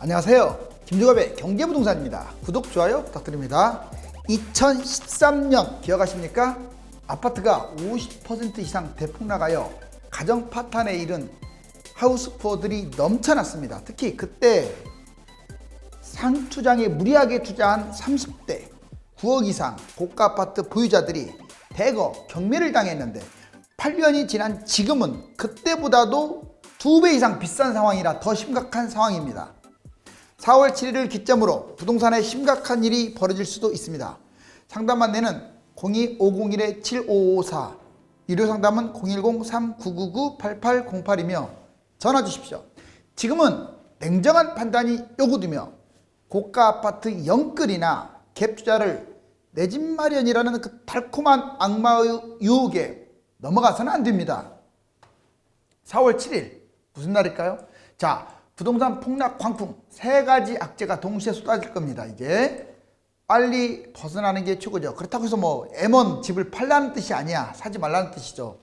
안녕하세요. 김주갑의 경제부동산입니다. 구독, 좋아요 부탁드립니다. 2013년 기억하십니까? 아파트가 50% 이상 대폭락하여 가정 파탄에 이른 하우스푸어들이 넘쳐났습니다. 특히 그때 상투장에 무리하게 투자한 30대 9억 이상 고가 아파트 보유자들이 대거 경매를 당했는데 8년이 지난 지금은 그때보다도 2배 이상 비싼 상황이라 더 심각한 상황입니다. 4월 7일을 기점으로 부동산에 심각한 일이 벌어질 수도 있습니다. 상담 안내는 02-501-7554, 유료 상담은 010-3999-8808이며 전화 주십시오. 지금은 냉정한 판단이 요구되며 고가 아파트 영끌이나 갭 투자를 내 집 마련이라는 그 달콤한 악마의 유혹에 넘어가서는 안 됩니다. 4월 7일 무슨 날일까요? 자, 부동산 폭락 광풍 3가지 악재가 동시에 쏟아질 겁니다. 이제 빨리 벗어나는 게 최고죠. 그렇다고 해서 뭐 M1 집을 팔라는 뜻이 아니야. 사지 말라는 뜻이죠.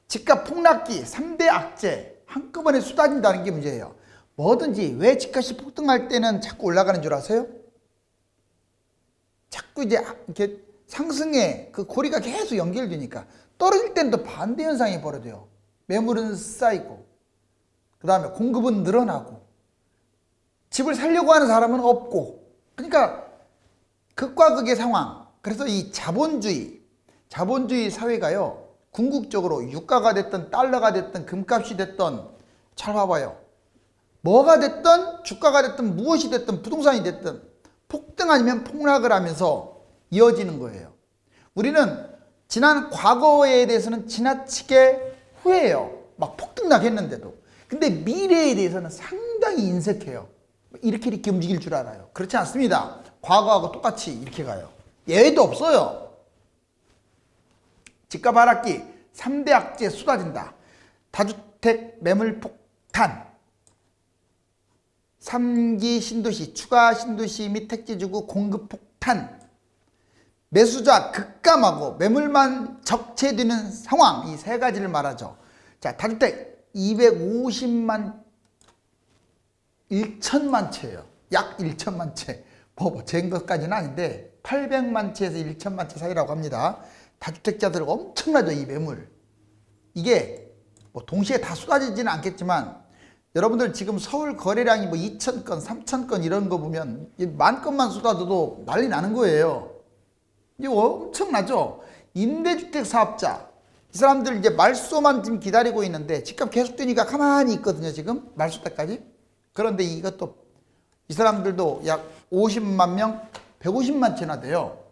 집값 폭락기 3대 악재 한꺼번에 쏟아진다는 게 문제예요. 뭐든지 왜 집값이 폭등할 때는 자꾸 올라가는 줄 아세요? 자꾸 이제 이렇게 상승에 그 고리가 계속 연결되니까 떨어질 때는 또 반대 현상이 벌어져요. 매물은 쌓이고 그 다음에 공급은 늘어나고 집을 살려고 하는 사람은 없고, 그러니까 극과 극의 상황. 그래서 이 자본주의 사회가요, 궁극적으로 유가가 됐든 달러가 됐든 금값이 됐든 잘 봐봐요. 뭐가 됐든 주가가 됐든 무엇이 됐든 부동산이 됐든 폭등 아니면 폭락을 하면서 이어지는 거예요. 우리는 지난 과거에 대해서는 지나치게 후회해요. 막 폭등락 했는데도. 근데 미래에 대해서는 상당히 인색해요. 이렇게 움직일 줄 알아요. 그렇지 않습니다. 과거하고 똑같이 이렇게 가요. 예외도 없어요. 집값 하락기 3대 악재 쏟아진다. 다주택 매물 폭탄, 3기 신도시, 추가 신도시 및 택지주구 공급 폭탄, 매수자 급감하고 매물만 적체되는 상황, 이 3가지를 말하죠. 자, 다주택 250만 1천만 채예요. 약 1천만 채. 제 것까지는 아닌데 800만 채에서 1천만 채 사이라고 합니다. 다주택자들 엄청나죠, 이 매물. 이게 뭐 동시에 다 쏟아지지는 않겠지만 여러분들 지금 서울 거래량이 뭐 2,000건, 3,000건 이런 거 보면 10,000건만 쏟아져도 난리 나는 거예요. 이거 엄청나죠? 임대주택 사업자, 이 사람들 이제 말소만 지금 기다리고 있는데 집값 계속 뛰니까 가만히 있거든요, 지금 말소 때까지. 그런데 이것도 이 사람들도 약 50만 명, 150만 채나 돼요.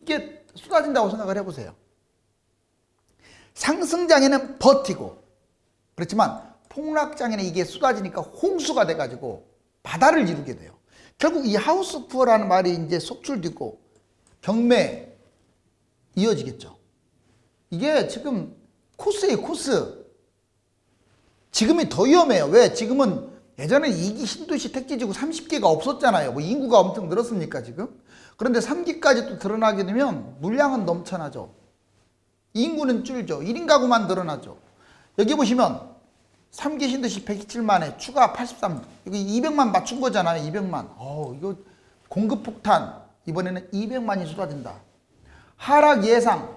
이게 쏟아진다고 생각을 해보세요. 상승장에는 버티고, 그렇지만 폭락장에는 이게 쏟아지니까 홍수가 돼가지고 바다를 이루게 돼요. 결국 이 하우스푸어라는 말이 이제 속출되고 경매 이어지겠죠. 이게 지금 코스예요, 코스. 지금이 더 위험해요. 왜? 지금은 예전에 2기 신도시 택지지구 30개가 없었잖아요. 뭐 인구가 엄청 늘었습니까, 지금? 그런데 3기까지 또 드러나게 되면 물량은 넘쳐나죠. 인구는 줄죠. 1인 가구만 늘어나죠. 여기 보시면 3기 신도시 127만에 추가 83, 이거 200만 맞춘 거잖아요. 200만. 이거 공급 폭탄. 이번에는 200만이 쏟아진다. 하락 예상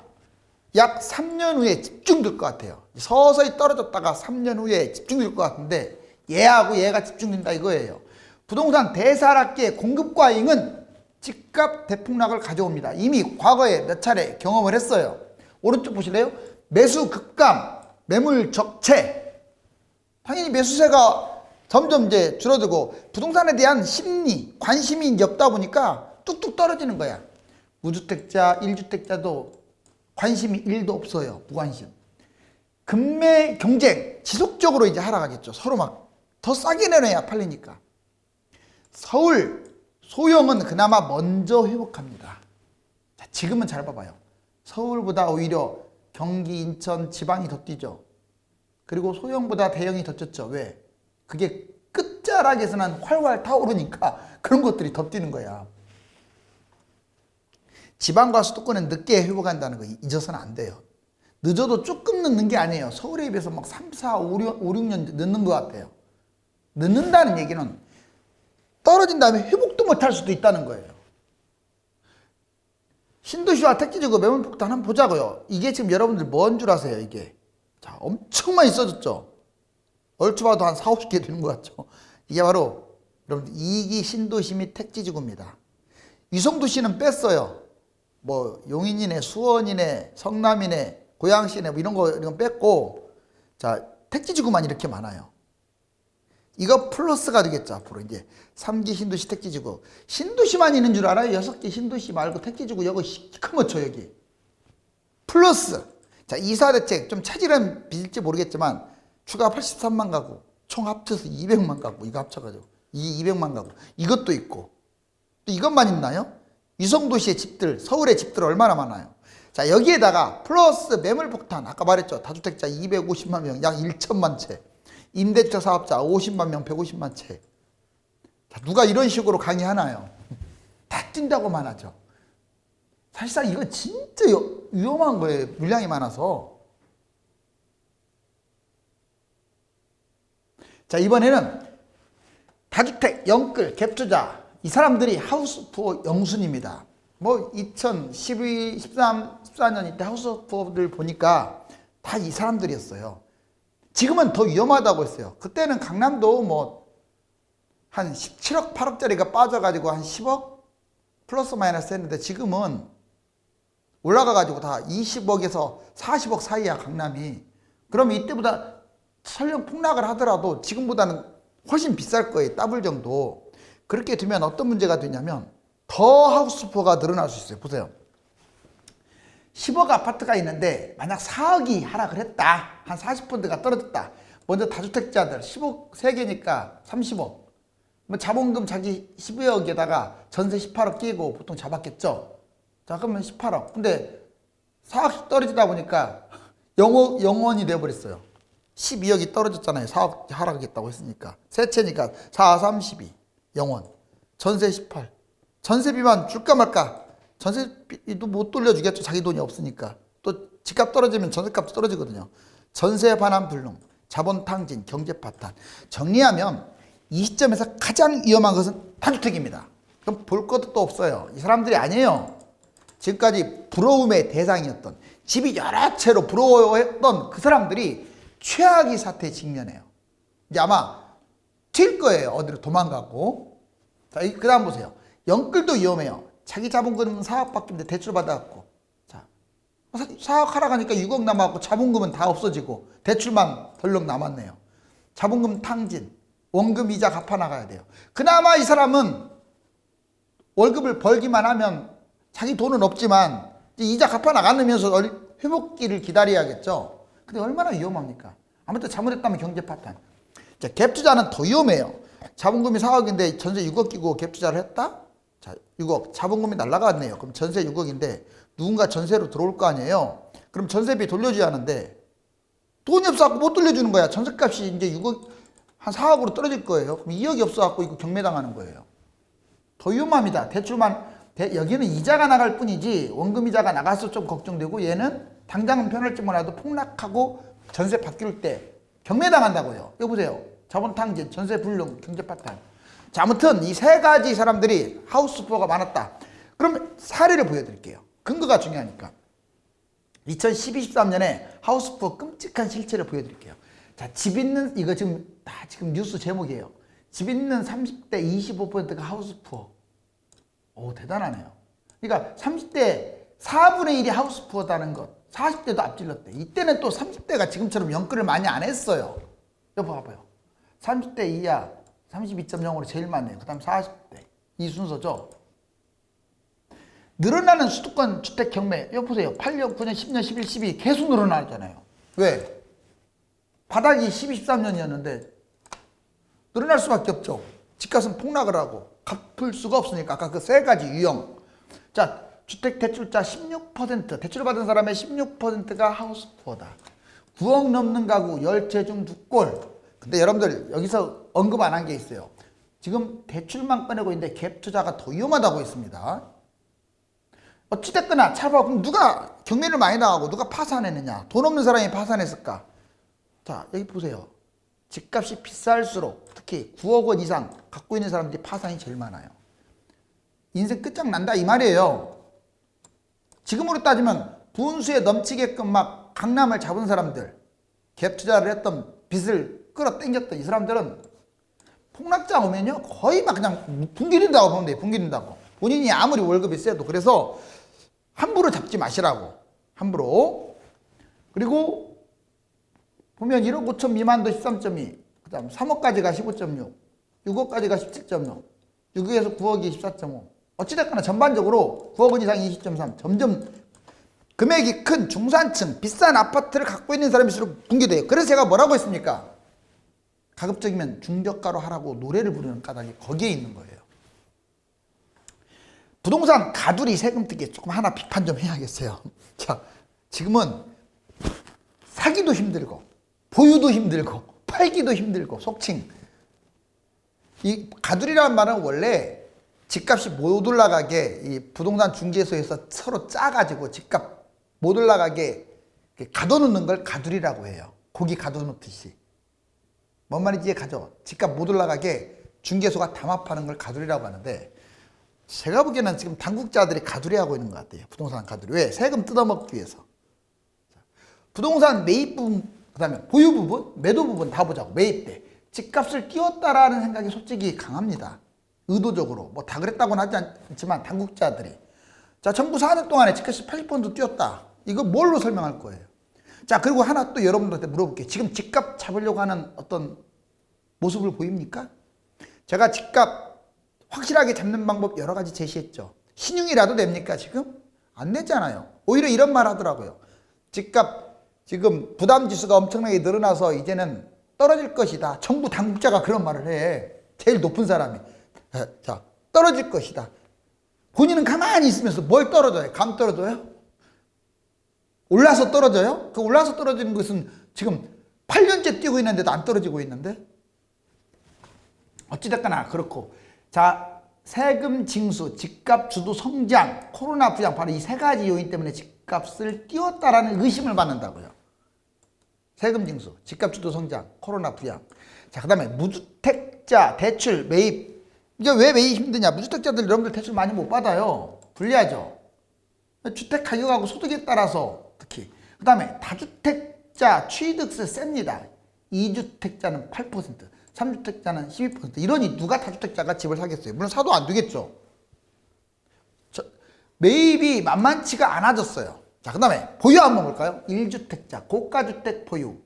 약 3년 후에 집중될 것 같아요. 서서히 떨어졌다가 3년 후에 집중될 것 같은데 얘하고 얘가 집중된다 이거예요. 부동산 대사락기의 공급 과잉은 집값 대폭락을 가져옵니다. 이미 과거에 몇 차례 경험을 했어요. 오른쪽 보실래요? 매수 급감, 매물 적체. 당연히 매수세가 점점 이제 줄어들고 부동산에 대한 심리, 관심이 이제 없다 보니까 뚝뚝 떨어지는 거야. 무주택자, 1주택자도 관심이 1도 없어요. 무관심. 금매 경쟁 지속적으로 이제 하락하겠죠. 서로 막 더 싸게 내놔야 팔리니까. 서울 소형은 그나마 먼저 회복합니다. 자, 지금은 잘 봐봐요. 서울보다 오히려 경기, 인천, 지방이 더 뛰죠. 그리고 소형보다 대형이 더 쪘죠. 왜? 그게 끝자락에서는 활활 타오르니까 그런 것들이 더 뛰는 거야. 지방과 수도권은 늦게 회복한다는 거 잊어서는 안 돼요. 늦어도 조금 늦는 게 아니에요. 서울에 비해서 막 3, 4, 5, 6년 늦는 것 같아요. 늦는다는 얘기는 떨어진 다음에 회복도 못할 수도 있다는 거예요. 신도시와 택지지구 매물폭탄 한번 보자고요. 이게 지금 여러분들 뭔 줄 아세요, 이게? 자, 엄청 많이 써졌죠? 얼추 봐도 한 4, 50개 되는 것 같죠? 이게 바로 여러분들 2기 신도시 및 택지지구입니다. 위성도시는 뺐어요. 뭐 용인이네, 수원이네, 성남이네, 고양시네 뭐 이런 거 뺐고, 자, 택지지구만 이렇게 많아요. 이거 플러스가 되겠죠. 앞으로 이제 3기 신도시 택지지구. 신도시만 있는 줄 알아요? 6개 신도시 말고 택지지구 여기 시커멓죠, 여기. 플러스. 자, 이사대책 좀 차질은 빚을지 모르겠지만 추가 83만 가구, 총 합쳐서 200만 가구, 이거 합쳐가지고 이 200만 가구. 이것도 있고. 또 이것만 있나요? 위성도시의 집들, 서울의 집들 얼마나 많아요? 자, 여기에다가 플러스 매물폭탄, 아까 말했죠. 다주택자 250만 명, 약 1천만 채. 임대차 사업자 50만 명, 150만 채. 자, 누가 이런 식으로 강의하나요? 다 뛴다고만 하죠. 사실상 이거 진짜 위험한 거예요. 물량이 많아서. 자, 이번에는 다주택, 영끌, 갭투자. 이 사람들이 하우스푸어 영순입니다. 뭐 2012, 13, 14년 이때 하우스푸어들 보니까 다 이 사람들이었어요. 지금은 더 위험하다고 했어요. 그때는 강남도 뭐 한 17억, 8억짜리가 빠져가지고 한 10억 플러스 마이너스 했는데 지금은 올라가가지고 다 20억에서 40억 사이야, 강남이. 그러면 이때보다 설령 폭락을 하더라도 지금보다는 훨씬 비쌀 거예요. 더블 정도. 그렇게 되면 어떤 문제가 되냐면 더 하우스푸어가 늘어날 수 있어요. 보세요. 10억 아파트가 있는데 만약 4억이 하락을 했다. 한 40%가 떨어졌다. 먼저 다주택자들 10억 3개니까 30억. 뭐 자본금 자기 12억에다가 전세 18억 끼고 보통 잡았겠죠. 자, 그러면 18억. 근데 4억씩 떨어지다 보니까 영원이 돼버렸어요. 12억이 떨어졌잖아요. 4억 하락하겠다고 했으니까. 세 채니까 4, 32. 영원. 전세 18. 전세비만 줄까 말까. 전세비도 못 돌려주겠죠. 자기 돈이 없으니까. 또 집값 떨어지면 전세값도 떨어지거든요. 전세 반환 불능, 자본 탕진, 경제 파탄. 정리하면 이 시점에서 가장 위험한 것은 다주택입니다. 그럼 볼 것도 또 없어요. 이 사람들이 아니에요. 지금까지 부러움의 대상이었던, 집이 여러 채로 부러워했던 그 사람들이 최악의 사태에 직면해요. 이제 아마 튈 거예요. 어디로 도망가고. 자, 그 다음 보세요. 영끌도 위험해요. 자기 자본금은 4억밖에 대출 받아갖고. 자, 4억 하락하니까 6억 남아갖고 자본금은 다 없어지고 대출만 덜렁 남았네요. 자본금 탕진, 원금 이자 갚아 나가야 돼요. 그나마 이 사람은 월급을 벌기만 하면 자기 돈은 없지만 이자 갚아 나가면서 회복기를 기다려야겠죠. 근데 얼마나 위험합니까? 아무튼 잘못했다면 경제 파탄. 자, 갭 투자는 더 위험해요. 자본금이 4억인데 전세 6억 끼고 갭 투자를 했다? 자, 6억. 자본금이 날라갔네요. 그럼 전세 6억인데 누군가 전세로 들어올 거 아니에요. 그럼 전세비 돌려줘야 하는데 돈이 없어갖고 못 돌려주는 거야. 전세값이 이제 6억, 한 4억으로 떨어질 거예요. 그럼 2억이 없어갖고 이거 경매당하는 거예요. 더 위험합니다. 대출만, 여기는 이자가 나갈 뿐이지 원금 이자가 나가서 좀 걱정되고 얘는 당장은 편할지 몰라도 폭락하고 전세 바뀔 때 경매당한다고요. 이거 보세요. 자본 탕진, 전세 불능, 경제 파탄. 자, 아무튼 이 세 가지 사람들이 하우스푸어가 많았다. 그럼 사례를 보여드릴게요. 근거가 중요하니까. 2012, 13년에 하우스푸어 끔찍한 실체를 보여드릴게요. 자, 집 있는, 이거 지금 뉴스 제목이에요. 집 있는 30대 25%가 하우스푸어. 오, 대단하네요. 그러니까 30대 4분의 1이 하우스푸어다는 것. 40대도 앞질렀대. 이때는 또 30대가 지금처럼 연끌을 많이 안 했어요. 여보 봐봐요. 30대 이하 32.0으로 제일 많네요. 그 다음 40대. 이 순서죠. 늘어나는 수도권 주택 경매. 여기 보세요. 8년, 9년, 10년, 11, 12 계속 늘어나잖아요. 왜? 바닥이 12, 13년이었는데 늘어날 수밖에 없죠. 집값은 폭락을 하고 갚을 수가 없으니까. 아까 그 세 가지 유형. 자, 주택 대출자 16%, 대출 받은 사람의 16%가 하우스푸어다. 9억 넘는 가구 10채 중 2골. 근데 여러분들 여기서 언급 안 한 게 있어요. 지금 대출만 꺼내고 있는데 갭 투자가 더 위험하다고 했습니다. 어찌됐거나 차봐. 그럼 누가 경매를 많이 나가고 누가 파산했느냐? 돈 없는 사람이 파산했을까? 자, 여기 보세요. 집값이 비쌀수록 특히 9억 원 이상 갖고 있는 사람들이 파산이 제일 많아요. 인생 끝장난다 이 말이에요. 지금으로 따지면 분수에 넘치게끔 막 강남을 잡은 사람들, 갭 투자를 했던 빚을 끌어당겼던 이 사람들은 폭락장 오면요 거의 막 그냥 붕괴된다고 보면 돼요. 붕괴된다고. 본인이 아무리 월급이 세도. 그래서 함부로 잡지 마시라고. 함부로. 그리고 보면 1억 5천 미만도 13.2, 그 다음 3억까지가 15.6, 6억까지가 17.6, 6억에서 9억이 14.5. 어찌됐거나 전반적으로 9억 원 이상이 20.3. 점점 금액이 큰 중산층, 비싼 아파트를 갖고 있는 사람일수록 붕괴돼요. 그래서 제가 뭐라고 했습니까? 가급적이면 중저가로 하라고 노래를 부르는 까닭이 거기에 있는 거예요. 부동산 가두리 세금 특기 조금 하나 비판 좀 해야겠어요. 자, 지금은 사기도 힘들고 보유도 힘들고 팔기도 힘들고 속칭 이 가두리라는 말은 원래 집값이 못 올라가게 이 부동산 중개소에서 서로 짜가지고 집값 못 올라가게 가둬놓는 걸 가두리라고 해요. 고기 가둬놓듯이. 뭔 말인지 이해가죠? 집값 못 올라가게 중개소가 담합하는 걸 가두리라고 하는데 제가 보기에는 지금 당국자들이 가두리하고 있는 것 같아요. 부동산 가두리. 왜? 세금 뜯어먹기 위해서. 부동산 매입 부분, 그 다음에 보유 부분, 매도 부분 다 보자고. 매입 때. 집값을 띄웠다라는 생각이 솔직히 강합니다. 의도적으로. 뭐 다 그랬다고는 하지 않지만 당국자들이. 자, 정부 4년 동안에 집값이 80% 뛰었다. 이거 뭘로 설명할 거예요? 자, 그리고 하나 또 여러분들한테 물어볼게요. 지금 집값 잡으려고 하는 어떤 모습을 보입니까? 제가 집값 확실하게 잡는 방법 여러 가지 제시했죠. 신용이라도 됩니까 지금? 안 내잖아요. 오히려 이런 말 하더라고요. 집값 지금 부담지수가 엄청나게 늘어나서 이제는 떨어질 것이다. 정부 당국자가 그런 말을 해. 제일 높은 사람이. 자, 떨어질 것이다. 본인은 가만히 있으면서 뭘 떨어져요? 감 떨어져요? 올라서 떨어져요? 그 올라서 떨어지는 것은 지금 8년째 뛰고 있는데도 안 떨어지고 있는데? 어찌됐거나 그렇고. 자, 세금 징수, 집값 주도 성장, 코로나 부양, 바로 이 세 가지 요인 때문에 집값을 띄웠다라는 의심을 받는다고요. 세금 징수, 집값 주도 성장, 코로나 부양. 자, 그 다음에 무주택자 대출 매입. 이게 왜 매입 힘드냐? 무주택자들 여러분들 대출 많이 못 받아요. 불리하죠. 주택 가격하고 소득에 따라서 특히. 그 다음에 다주택자 취득세 셉니다. 2주택자는 8%, 3주택자는 12%. 이러니 누가 다주택자가 집을 사겠어요? 물론 사도 안 되겠죠. 매입이 만만치가 않아졌어요. 자, 그 다음에 보유 한번 볼까요? 1주택자, 고가주택 보유.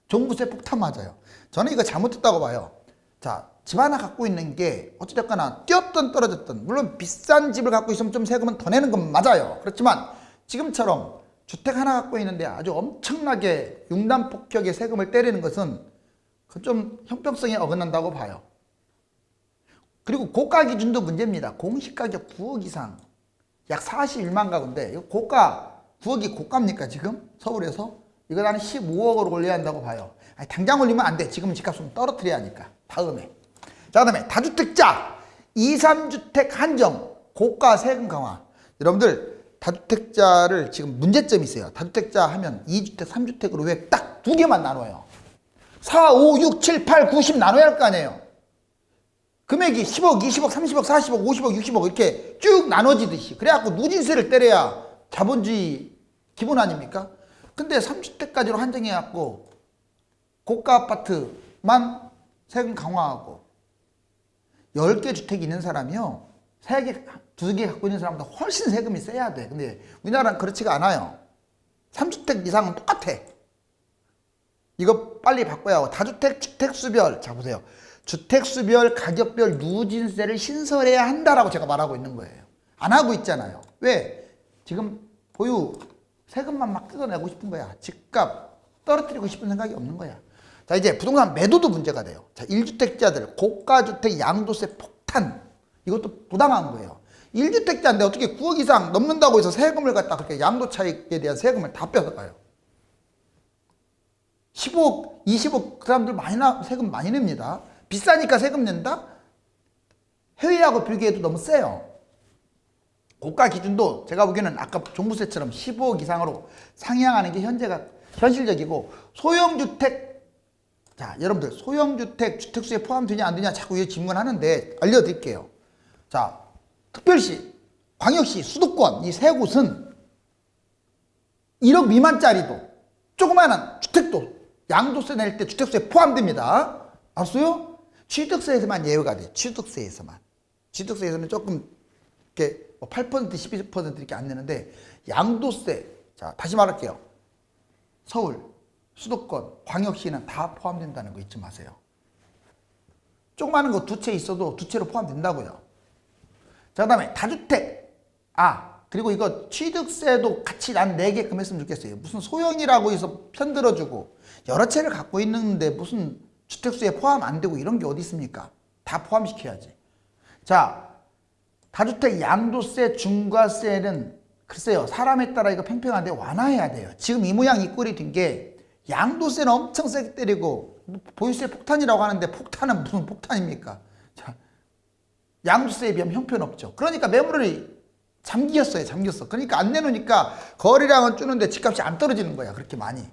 종부세 폭탄 맞아요. 저는 이거 잘못했다고 봐요. 자, 집 하나 갖고 있는 게 어찌됐거나 뛰었든 떨어졌든 물론 비싼 집을 갖고 있으면 좀 세금은 더 내는 건 맞아요. 그렇지만 지금처럼 주택 하나 갖고 있는데 아주 엄청나게 융단폭격의 세금을 때리는 것은 좀 형평성에 어긋난다고 봐요. 그리고 고가 기준도 문제입니다. 공시가격 9억 이상 약 41만 가구인데 이거 고가 9억이 고가입니까 지금? 서울에서? 이거 나는 15억으로 올려야 한다고 봐요. 아니, 당장 올리면 안 돼. 지금 집값은 떨어뜨려야 하니까. 다음에. 자, 그 다음에 다주택자 2, 3주택 한정 고가 세금 강화. 여러분들 다주택자를 지금 문제점이 있어요. 다주택자 하면 2주택, 3주택으로 왜 딱 두 개만 나눠요? 4, 5, 6, 7, 8, 9, 10 나눠야 할 거 아니에요. 금액이 10억, 20억, 30억, 40억, 50억, 60억 이렇게 쭉 나눠지듯이. 그래갖고 누진세를 때려야 자본주의 기본 아닙니까? 근데 3주택까지로 한정해갖고 고가 아파트만 세금 강화하고 10개 주택이 있는 사람이요 3개, 2개 갖고 있는 사람보다 훨씬 세금이 세야 돼. 근데 우리나라는 그렇지가 않아요. 3주택 이상은 똑같아. 이거 빨리 바꿔야 하고 다주택, 주택수별. 자, 보세요. 주택수별, 가격별 누진세를 신설해야 한다라고 제가 말하고 있는 거예요. 안 하고 있잖아요. 왜? 지금 보유 세금만 막 뜯어내고 싶은 거야. 집값 떨어뜨리고 싶은 생각이 없는 거야. 자, 이제 부동산 매도도 문제가 돼요. 자, 1주택자들 고가주택 양도세 폭탄. 이것도 부당한 거예요. 1주택자인데 어떻게 9억 이상 넘는다고 해서 세금을 갖다 그렇게 양도 차익에 대한 세금을 다 뺏어가요. 15억, 20억 그 사람들 세금 많이 냅니다. 비싸니까 세금 낸다? 해외하고 비교해도 너무 세요. 고가 기준도 제가 보기에는 아까 종부세처럼 15억 이상으로 상향하는 게 현실적이고 소형주택 자, 여러분들 소형주택 주택수에 포함되냐 안 되냐 자꾸 이 질문하는데 알려드릴게요. 자, 특별시, 광역시, 수도권 이 세 곳은 1억 미만짜리도 조그마한 주택도 양도세 낼 때 주택수에 포함됩니다. 알았어요? 취득세에서만 예외가 돼. 취득세에서만. 취득세에서는 조금 이렇게 8%, 12% 이렇게 안 내는데 양도세. 자, 다시 말할게요. 서울, 수도권, 광역시는 다 포함된다는 거 잊지 마세요. 조그마한 거 두 채 있어도 두 채로 포함된다고요. 자, 그 다음에 다주택. 그리고 이거 취득세도 같이 난 내게끔 했으면 좋겠어요. 무슨 소형이라고 해서 편들어주고 여러 채를 갖고 있는데 무슨 주택수에 포함 안 되고 이런 게 어디 있습니까? 다 포함시켜야지. 자, 다주택 양도세, 중과세는 글쎄요, 사람에 따라 이거 팽팽한데 완화해야 돼요. 지금 이 모양 이 꼴이 된 게 양도세는 엄청 세게 때리고 보유세 폭탄이라고 하는데 폭탄은 무슨 폭탄입니까? 자, 양도세에 비하면 형편없죠. 그러니까 매물이 잠겼어요. 잠겼어. 그러니까 안 내놓으니까 거래량은 주는데 집값이 안 떨어지는 거야. 그렇게 많이.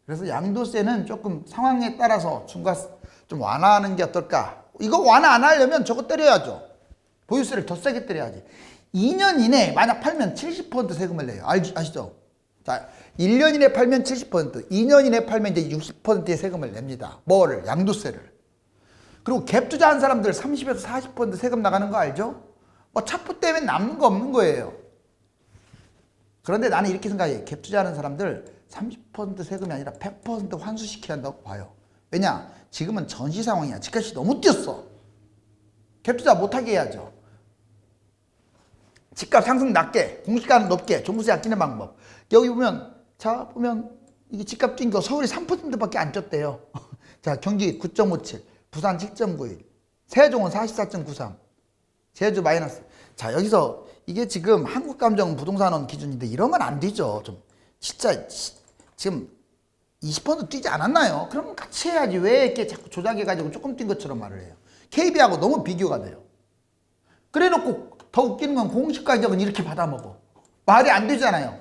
그래서 양도세는 조금 상황에 따라서 중과세 좀 완화하는 게 어떨까? 이거 완화 안 하려면 저거 때려야죠. 보유세를 더 세게 때려야지. 2년 이내에 만약 팔면 70% 세금을 내요. 아시죠? 자, 1년 이내에 팔면 70%, 2년 이내에 팔면 이제 60%의 세금을 냅니다. 뭐를? 양도세를. 그리고 갭 투자한 사람들 30에서 40% 세금 나가는 거 알죠? 차프 때문에 남는 거 없는 거예요. 그런데 나는 이렇게 생각해. 갭 투자하는 사람들 30% 세금이 아니라 100% 환수시켜야 한다고 봐요. 왜냐? 지금은 전시 상황이야. 집값이 너무 뛰었어. 갭 투자 못하게 해야죠. 집값 상승 낮게, 공시가는 높게, 종부세 아끼는 방법. 여기 보면, 자, 보면 이게 집값 뛴 거 서울이 3%밖에 안 쪘대요. 자, 경기 9.57, 부산 7.91, 세종은 44.93, 제주 마이너스. 자, 여기서 이게 지금 한국감정 부동산원 기준인데 이러면 안 되죠. 좀 진짜 지금 20% 뛰지 않았나요? 그러면 같이 해야지. 왜 이렇게 자꾸 조작해가지고 조금 뛴 것처럼 말을 해요. KB하고 너무 비교가 돼요. 그래 놓고 더 웃기는 건 공시가격은 이렇게 받아먹어. 말이 안 되잖아요.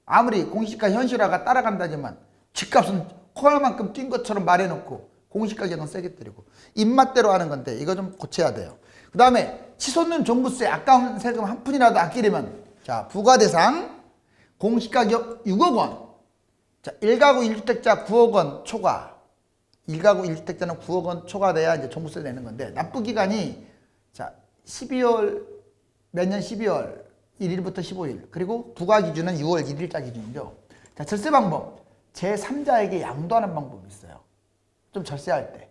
아무리 공시가 현실화가 따라간다지만 집값은 코알만큼 뛴 것처럼 말해놓고 공시가격은 세게 때리고 입맛대로 하는 건데 이거 좀 고쳐야 돼요. 그 다음에 치솟는 종부세 아까운 세금 한 푼이라도 아끼려면 자, 부과대상 공시가격 6억 원. 자, 1가구 1주택자 9억 원 초과. 1가구 1주택자는 9억 원 초과돼야 이제 종부세 내는 건데 납부 기간이 자, 12월 매년 12월 1일부터 15일 그리고 부과 기준은 6월 1일자 기준이죠. 자, 절세 방법. 제3자에게 양도하는 방법이 있어요. 좀 절세할 때.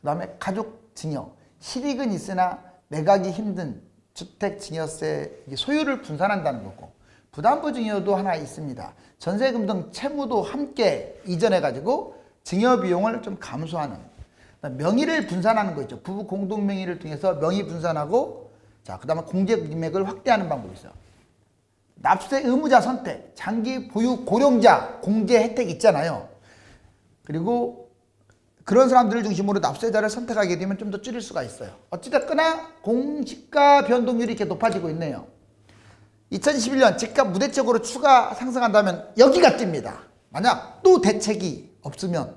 그 다음에 가족 증여. 실익은 있으나 매각이 힘든 주택 증여세 소유를 분산한다는 거고 부담부 증여도 하나 있습니다. 전세금 등 채무도 함께 이전해가지고 증여 비용을 좀 감소하는 명의를 분산하는 거 있죠. 부부 공동 명의를 통해서 명의 분산하고 자, 그 다음에 공제 금액을 확대하는 방법이 있어요. 납세 의무자 선택, 장기 보유 고령자 공제 혜택 있잖아요. 그리고 그런 사람들을 중심으로 납세자를 선택하게 되면 좀 더 줄일 수가 있어요. 어찌됐거나 공시가 변동률이 이렇게 높아지고 있네요. 2021년 집값 무대책으로 추가 상승한다면 여기가 뜁니다. 만약 또 대책이 없으면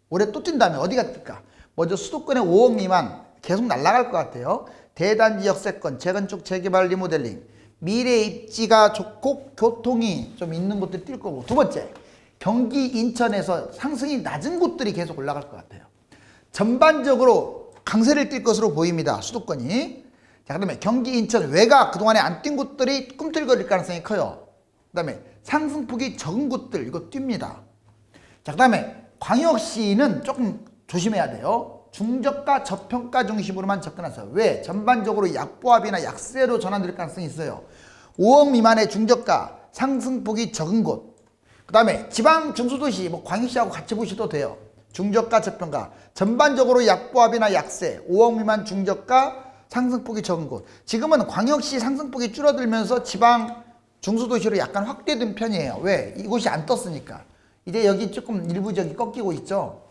올해 또 뛴다면 어디가 뛸까? 먼저 수도권의 5억 미만 계속 날아갈 것 같아요. 대단지 역세권, 재건축, 재개발, 리모델링, 미래 입지가 좋고 교통이 좀 있는 곳들이 뛸 거고 두 번째, 경기 인천에서 상승이 낮은 곳들이 계속 올라갈 것 같아요. 전반적으로 강세를 띌 것으로 보입니다. 수도권이. 자, 그 다음에 경기 인천 외곽 그동안에 안 뛴 곳들이 꿈틀거릴 가능성이 커요. 그 다음에 상승폭이 적은 곳들 이거 뜁니다. 자, 그 다음에 광역시는 조금 조심해야 돼요. 중저가 저평가 중심으로만 접근하세요. 왜? 전반적으로 약보합이나 약세로 전환될 가능성이 있어요. 5억 미만의 중저가 상승폭이 적은 곳. 그 다음에 지방 중소도시 뭐 광역시하고 같이 보셔도 돼요. 중저가 저평가 전반적으로 약보합이나 약세 5억 미만 중저가 상승폭이 적은 곳. 지금은 광역시 상승폭이 줄어들면서 지방 중소도시로 약간 확대된 편이에요. 왜? 이곳이 안 떴으니까. 이제 여기 조금 일부적이 꺾이고 있죠.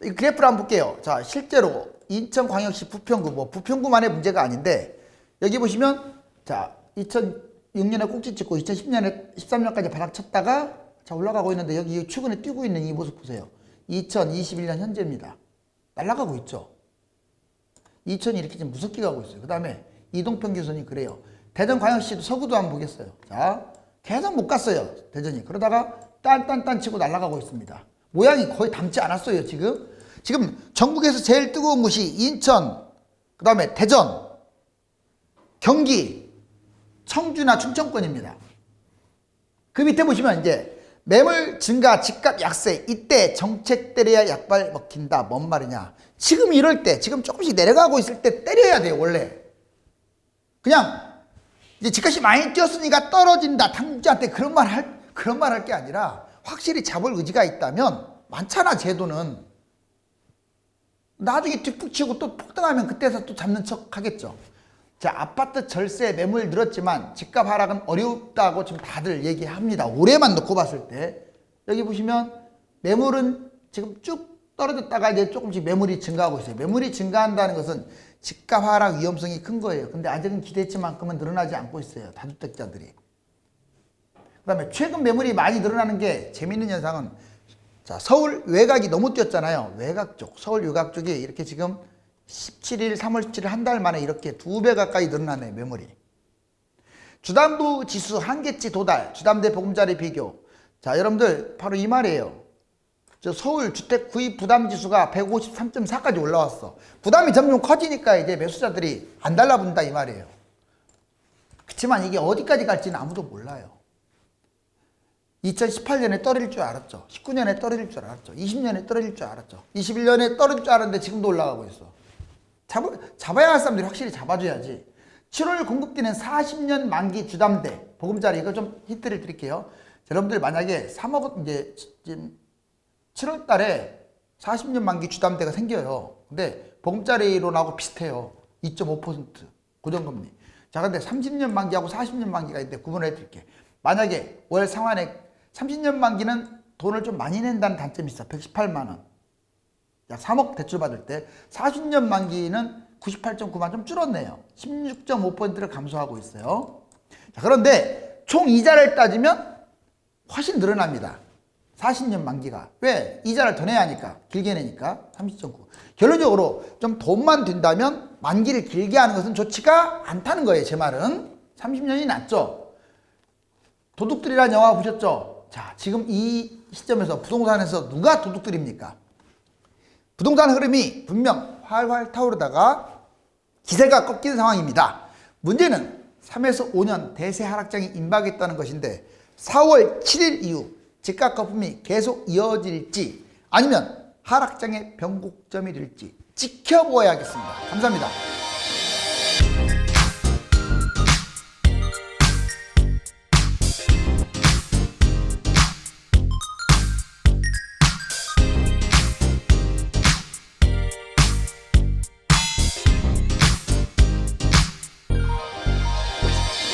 이 그래프를 한번 볼게요. 자, 실제로 인천광역시 부평구, 뭐 부평구만의 문제가 아닌데 여기 보시면 자, 2006년에 꼭지 찍고 2010년에 13년까지 바닥 쳤다가 자, 자, 올라가고 있는데 여기 최근에 뛰고 있는 이 모습 보세요. 2021년 현재입니다. 날아가고 있죠. 2000이 이렇게 좀 무섭게 가고 있어요. 그 다음에 이동평균선이 그래요. 대전광역시도 서구도 한번 보겠어요. 자, 계속 못 갔어요. 대전이. 그러다가 딴 치고 날아가고 있습니다. 모양이 거의 닮지 않았어요. 지금 전국에서 제일 뜨거운 곳이 인천, 그 다음에 대전, 경기, 청주나 충청권입니다. 그 밑에 보시면 이제 매물 증가, 집값 약세, 이때 정책 때려야 약발 먹힌다. 뭔 말이냐? 지금 이럴 때, 지금 조금씩 내려가고 있을 때 때려야 돼요. 원래 그냥 이제 집값이 많이 뛰었으니까 떨어진다. 당주한테 그런 말 할 게 아니라 확실히 잡을 의지가 있다면 많잖아. 제도는 나중에 뒷북 치고 또 폭등하면 그때서 또 잡는 척 하겠죠. 자, 아파트 절세 매물 늘었지만 집값 하락은 어렵다고 지금 다들 얘기합니다. 올해만 놓고 봤을 때 여기 보시면 매물은 지금 쭉 떨어졌다가 이제 조금씩 매물이 증가하고 있어요. 매물이 증가한다는 것은 집값 하락 위험성이 큰 거예요. 근데 아직은 기대치만큼은 늘어나지 않고 있어요. 다주택자들이. 그 다음에 최근 매물이 많이 늘어나는 게 재밌는 현상은, 자, 서울 외곽이 너무 뛰었잖아요. 외곽 쪽, 서울 외곽 쪽이 이렇게 지금 17일, 3월 17일 한 달 만에 이렇게 2배 가까이 늘어나네, 매물이. 주담부 지수 한계치 도달, 주담대 보금자리 비교. 자, 여러분들 바로 이 말이에요. 저 서울 주택 구입 부담 지수가 153.4까지 올라왔어. 부담이 점점 커지니까 이제 매수자들이 안 달라붙는다 이 말이에요. 그렇지만 이게 어디까지 갈지는 아무도 몰라요. 2018년에 떨어질 줄 알았죠. 19년에 떨어질 줄 알았죠. 20년에 떨어질 줄 알았죠. 21년에 떨어질 줄 알았는데 지금도 올라가고 있어. 잡아야 할 사람들이 확실히 잡아줘야지. 7월 공급되는 40년 만기 주담대 보금자리, 이거 좀 힌트를 드릴게요. 여러분들 만약에 3억 이제 지금 7월 달에 40년 만기 주담대가 생겨요. 근데 보금자리로 나하고 비슷해요. 2.5% 고정금리. 자, 근데 30년 만기하고 40년 만기가 있는데 구분을 해드릴게. 만약에 월 상환액 30년 만기는 돈을 좀 많이 낸다는 단점이 있어. 118만 원. 약 3억 대출 받을 때 40년 만기는 98.9만 좀 줄었네요. 16.5%를 감소하고 있어요. 자, 그런데 총 이자를 따지면 훨씬 늘어납니다. 40년 만기가. 왜? 이자를 더 내야 하니까. 길게 내니까. 30.9. 결론적으로 좀 돈만 든다면 만기를 길게 하는 것은 좋지가 않다는 거예요. 제 말은. 30년이 낫죠. 도둑들이라는 영화 보셨죠? 자, 지금 이 시점에서 부동산에서 누가 도둑들입니까? 부동산 흐름이 분명 활활 타오르다가 기세가 꺾이는 상황입니다. 문제는 3에서 5년 대세 하락장이 임박했다는 것인데 4월 7일 이후 집값 거품이 계속 이어질지 아니면 하락장의 변곡점이 될지 지켜보아야겠습니다. 감사합니다.